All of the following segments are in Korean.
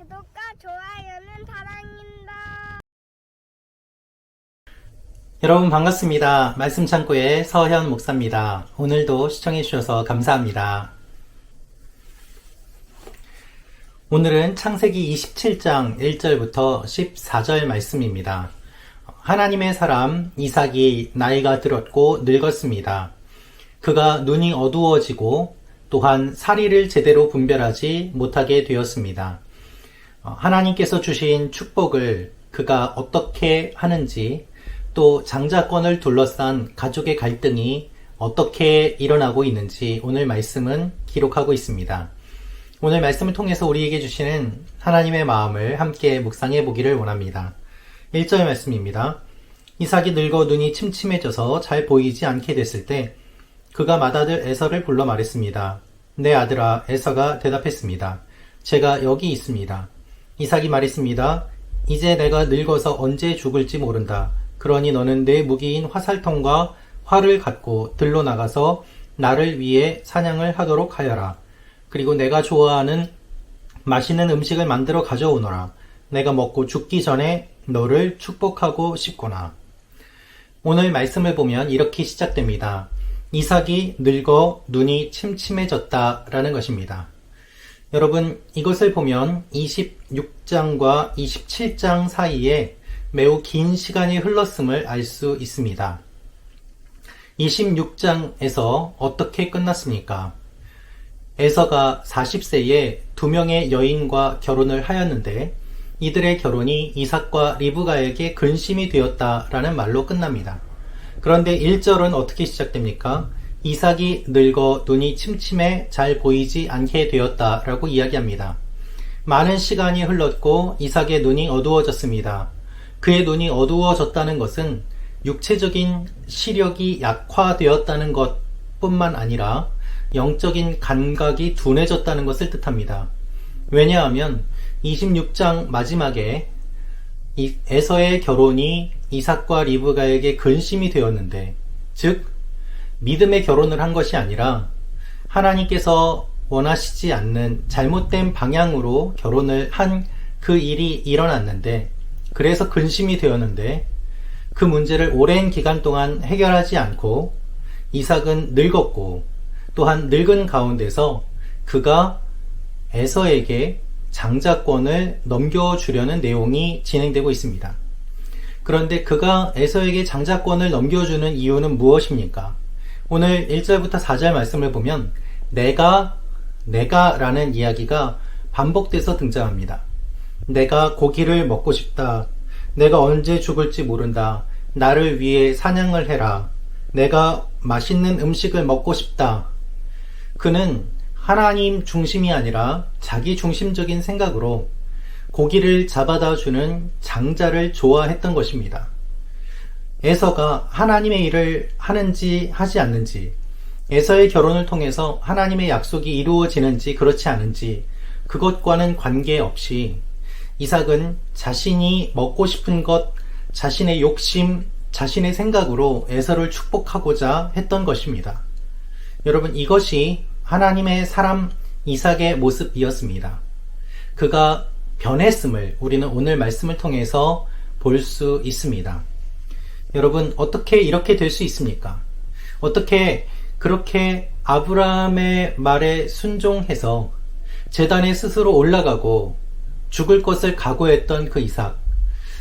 구독과 좋아요는 사랑입니다. 여러분 반갑습니다. 말씀창고의 서현 목사입니다. 오늘도 시청해 주셔서 감사합니다. 오늘은 창세기 27장 1절부터 14절 말씀입니다. 하나님의 사람 이삭이 나이가 들었고 늙었습니다. 그가 눈이 어두워지고 또한 사리를 제대로 분별하지 못하게 되었습니다. 하나님께서 주신 축복을 그가 어떻게 하는지, 또 장자권을 둘러싼 가족의 갈등이 어떻게 일어나고 있는지 오늘 말씀은 기록하고 있습니다. 오늘 말씀을 통해서 우리에게 주시는 하나님의 마음을 함께 묵상해 보기를 원합니다. 1절 말씀입니다. 이삭이 늙어 눈이 침침해져서 잘 보이지 않게 됐을 때 그가 맏아들 에서를 불러 말했습니다. 내 아들아, 에서가 대답했습니다. 제가 여기 있습니다. 이삭이 말했습니다. 이제 내가 늙어서 언제 죽을지 모른다. 그러니 너는 내 무기인 화살통과 활을 갖고 들로 나가서 나를 위해 사냥을 하도록 하여라. 그리고 내가 좋아하는 맛있는 음식을 만들어 가져오너라. 내가 먹고 죽기 전에 너를 축복하고 싶구나. 오늘 말씀을 보면 이렇게 시작됩니다. 이삭이 늙어 눈이 침침해졌다라는 것입니다. 여러분, 이것을 보면 26장과 27장 사이에 매우 긴 시간이 흘렀음을 알 수 있습니다. 26장에서 어떻게 끝났습니까? 에서가 40세에 두 명의 여인과 결혼을 하였는데 이들의 결혼이 이삭과 리브가에게 근심이 되었다라는 말로 끝납니다. 그런데 1절은 어떻게 시작됩니까? 이삭이 늙어 눈이 침침해 잘 보이지 않게 되었다라고 이야기합니다. 많은 시간이 흘렀고 이삭의 눈이 어두워졌습니다. 그의 눈이 어두워졌다는 것은 육체적인 시력이 약화되었다는 것뿐만 아니라 영적인 감각이 둔해졌다는 것을 뜻합니다. 왜냐하면 26장 마지막에 에서의 결혼이 이삭과 리브가에게 근심이 되었는데, 즉 믿음의 결혼을 한 것이 아니라 하나님께서 원하시지 않는 잘못된 방향으로 결혼을 한 그 일이 일어났는데, 그래서 근심이 되었는데 그 문제를 오랜 기간 동안 해결하지 않고 이삭은 늙었고, 또한 늙은 가운데서 그가 에서에게 장자권을 넘겨주려는 내용이 진행되고 있습니다. 그런데 그가 에서에게 장자권을 넘겨주는 이유는 무엇입니까? 오늘 1절부터 4절 말씀을 보면 내가라는 이야기가 반복돼서 등장합니다. 내가 고기를 먹고 싶다. 내가 언제 죽을지 모른다. 나를 위해 사냥을 해라. 내가 맛있는 음식을 먹고 싶다. 그는 하나님 중심이 아니라 자기 중심적인 생각으로 고기를 잡아다 주는 장자를 좋아했던 것입니다. 에서가 하나님의 일을 하는지 하지 않는지, 에서의 결혼을 통해서 하나님의 약속이 이루어지는지 그렇지 않은지 그것과는 관계없이 이삭은 자신이 먹고 싶은 것, 자신의 욕심, 자신의 생각으로 에서를 축복하고자 했던 것입니다. 여러분, 이것이 하나님의 사람 이삭의 모습이었습니다. 그가 변했음을 우리는 오늘 말씀을 통해서 볼 수 있습니다. 여러분, 어떻게 이렇게 될 수 있습니까? 어떻게 그렇게 아브라함의 말에 순종해서 제단에 스스로 올라가고 죽을 것을 각오했던 그 이삭,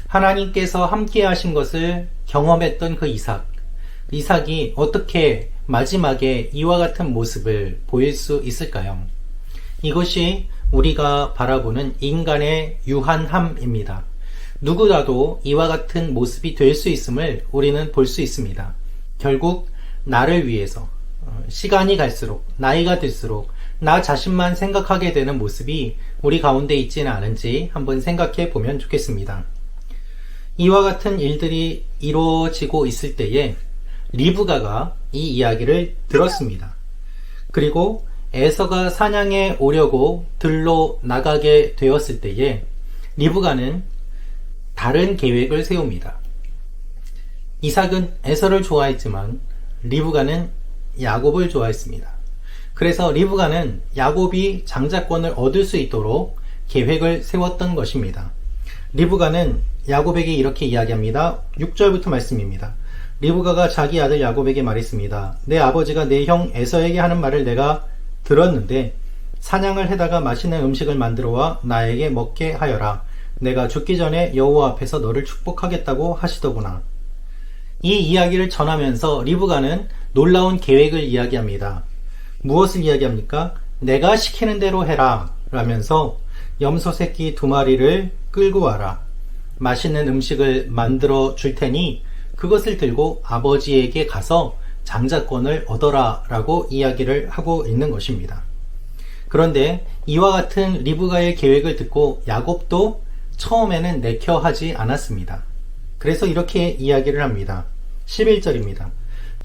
하나님께서 함께 하신 것을 경험했던 그 이삭이 어떻게 마지막에 이와 같은 모습을 보일 수 있을까요? 이것이 우리가 바라보는 인간의 유한함입니다. 누구라도 이와 같은 모습이 될 수 있음을 우리는 볼 수 있습니다. 결국 나를 위해서 시간이 갈수록, 나이가 들수록 나 자신만 생각하게 되는 모습이 우리 가운데 있지는 않은지 한번 생각해 보면 좋겠습니다. 이와 같은 일들이 이루어지고 있을 때에 리브가가 이 이야기를 들었습니다. 그리고 에서가 사냥에 오려고 들로 나가게 되었을 때에 리브가는 다른 계획을 세웁니다. 이삭은 에서를 좋아했지만 리브가는 야곱을 좋아했습니다. 그래서 리브가는 야곱이 장자권을 얻을 수 있도록 계획을 세웠던 것입니다. 리브가는 야곱에게 이렇게 이야기합니다. 6절부터 말씀입니다. 리브가가 자기 아들 야곱에게 말했습니다. 내 아버지가 내 형 에서에게 하는 말을 내가 들었는데 사냥을 해다가 맛있는 음식을 만들어와 나에게 먹게 하여라. 내가 죽기 전에 여호와 앞에서 너를 축복하겠다고 하시더구나. 이 이야기를 전하면서 리브가는 놀라운 계획을 이야기합니다. 무엇을 이야기합니까? 내가 시키는 대로 해라 라면서 염소 새끼 2마리를 끌고 와라. 맛있는 음식을 만들어 줄 테니 그것을 들고 아버지에게 가서 장자권을 얻어라 라고 이야기를 하고 있는 것입니다. 그런데 이와 같은 리브가의 계획을 듣고 야곱도 처음에는 내켜하지 않았습니다. 그래서 이렇게 이야기를 합니다. 11절입니다.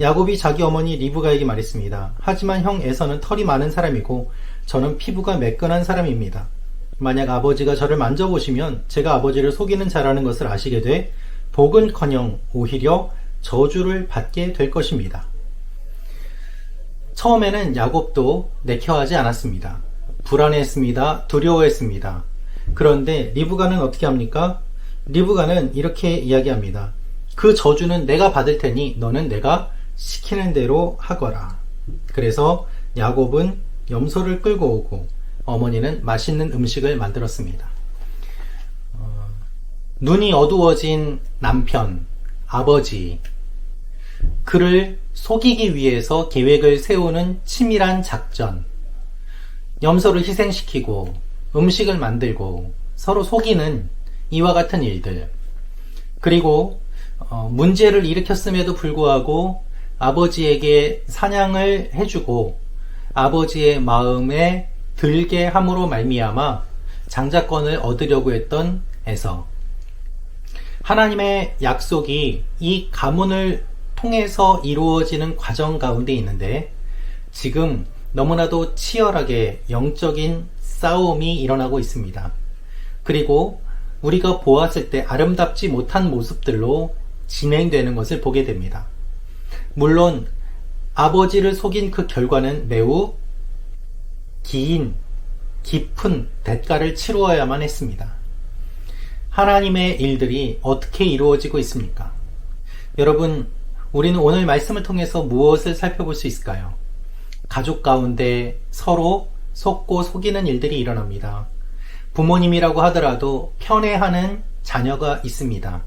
야곱이 자기 어머니 리브가에게 말했습니다. 하지만 형 에서는 털이 많은 사람이고 저는 피부가 매끈한 사람입니다. 만약 아버지가 저를 만져보시면 제가 아버지를 속이는 자라는 것을 아시게 돼 복은커녕 오히려 저주를 받게 될 것입니다. 처음에는 야곱도 내켜하지 않았습니다. 불안했습니다. 두려워했습니다. 그런데 리브가는 어떻게 합니까? 리브가는 이렇게 이야기합니다. 그 저주는 내가 받을 테니 너는 내가 시키는 대로 하거라. 그래서 야곱은 염소를 끌고 오고 어머니는 맛있는 음식을 만들었습니다. 눈이 어두워진 남편, 아버지, 그를 속이기 위해서 계획을 세우는 치밀한 작전, 염소를 희생시키고 음식을 만들고 서로 속이는 이와 같은 일들, 그리고 문제를 일으켰음에도 불구하고 아버지에게 사냥을 해주고 아버지의 마음에 들게 함으로 말미암아 장자권을 얻으려고 했던 에서, 하나님의 약속이 이 가문을 통해서 이루어지는 과정 가운데 있는데 지금 너무나도 치열하게 영적인 싸움이 일어나고 있습니다. 그리고 우리가 보았을 때 아름답지 못한 모습들로 진행되는 것을 보게 됩니다. 물론 아버지를 속인 그 결과는 매우 깊은 대가를 치루어야만 했습니다. 하나님의 일들이 어떻게 이루어지고 있습니까? 여러분, 우리는 오늘 말씀을 통해서 무엇을 살펴볼 수 있을까요? 가족 가운데 서로 속고 속이는 일들이 일어납니다. 부모님이라고 하더라도 편애하는 자녀가 있습니다.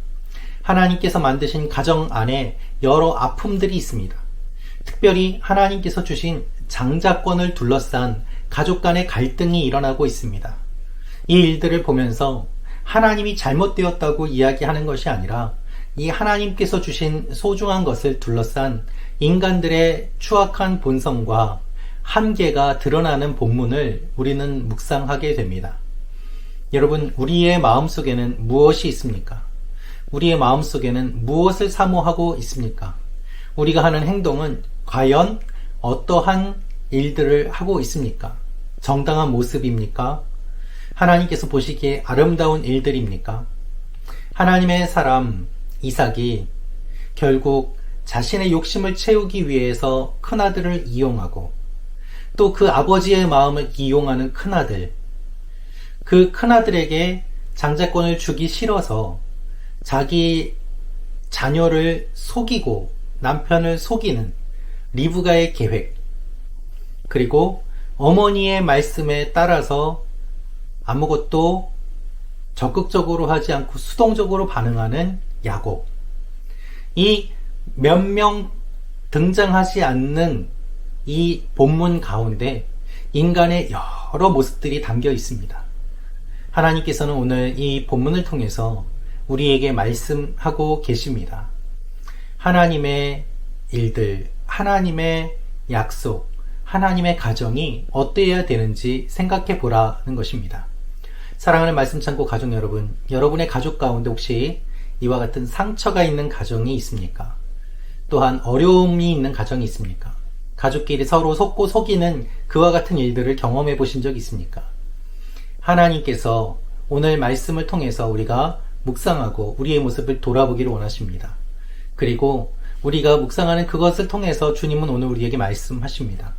하나님께서 만드신 가정 안에 여러 아픔들이 있습니다. 특별히 하나님께서 주신 장자권을 둘러싼 가족 간의 갈등이 일어나고 있습니다. 이 일들을 보면서 하나님이 잘못되었다고 이야기하는 것이 아니라 이 하나님께서 주신 소중한 것을 둘러싼 인간들의 추악한 본성과 한계가 드러나는 본문을 우리는 묵상하게 됩니다. 여러분, 우리의 마음속에는 무엇이 있습니까? 우리의 마음속에는 무엇을 사모하고 있습니까? 우리가 하는 행동은 과연 어떠한 일들을 하고 있습니까? 정당한 모습입니까? 하나님께서 보시기에 아름다운 일들입니까? 하나님의 사람 이삭이 결국 자신의 욕심을 채우기 위해서 큰아들을 이용하고 또 그 아버지의 마음을 이용하는 큰아들, 그 큰아들에게 장자권을 주기 싫어서 자기 자녀를 속이고 남편을 속이는 리브가의 계획, 그리고 어머니의 말씀에 따라서 아무것도 적극적으로 하지 않고 수동적으로 반응하는 야곱, 이 몇 명 등장하지 않는 이 본문 가운데 인간의 여러 모습들이 담겨 있습니다. 하나님께서는 오늘 이 본문을 통해서 우리에게 말씀하고 계십니다. 하나님의 일들, 하나님의 약속, 하나님의 가정이 어떠해야 되는지 생각해 보라는 것입니다. 사랑하는 말씀 창고 가족 여러분, 여러분의 가족 가운데 혹시 이와 같은 상처가 있는 가정이 있습니까? 또한 어려움이 있는 가정이 있습니까? 가족끼리 서로 속고 속이는 그와 같은 일들을 경험해 보신 적 있습니까? 하나님께서 오늘 말씀을 통해서 우리가 묵상하고 우리의 모습을 돌아보기를 원하십니다. 그리고 우리가 묵상하는 그것을 통해서 주님은 오늘 우리에게 말씀하십니다.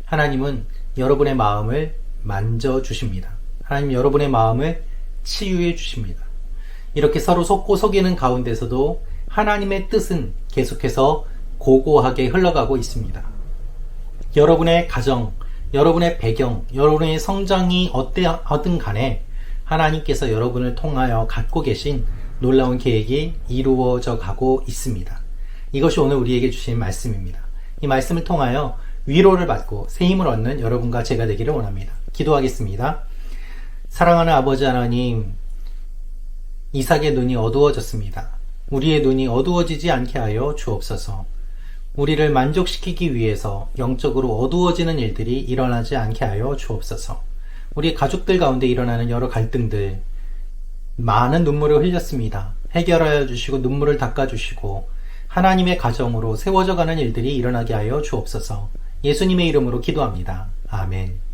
하나님은 여러분의 마음을 만져주십니다. 하나님 여러분의 마음을 치유해 주십니다. 이렇게 서로 속고 속이는 가운데서도 하나님의 뜻은 계속해서 고고하게 흘러가고 있습니다. 여러분의 가정, 여러분의 배경, 여러분의 성장이 어떤 간에 하나님께서 여러분을 통하여 갖고 계신 놀라운 계획이 이루어져 가고 있습니다. 이것이 오늘 우리에게 주신 말씀입니다. 이 말씀을 통하여 위로를 받고 새 힘을 얻는 여러분과 제가 되기를 원합니다. 기도하겠습니다. 사랑하는 아버지 하나님, 이삭의 눈이 어두워졌습니다. 우리의 눈이 어두워지지 않게 하여 주옵소서. 우리를 만족시키기 위해서 영적으로 어두워지는 일들이 일어나지 않게 하여 주옵소서. 우리 가족들 가운데 일어나는 여러 갈등들, 많은 눈물을 흘렸습니다. 해결하여 주시고 눈물을 닦아주시고 하나님의 가정으로 세워져 가는 일들이 일어나게 하여 주옵소서. 예수님의 이름으로 기도합니다. 아멘.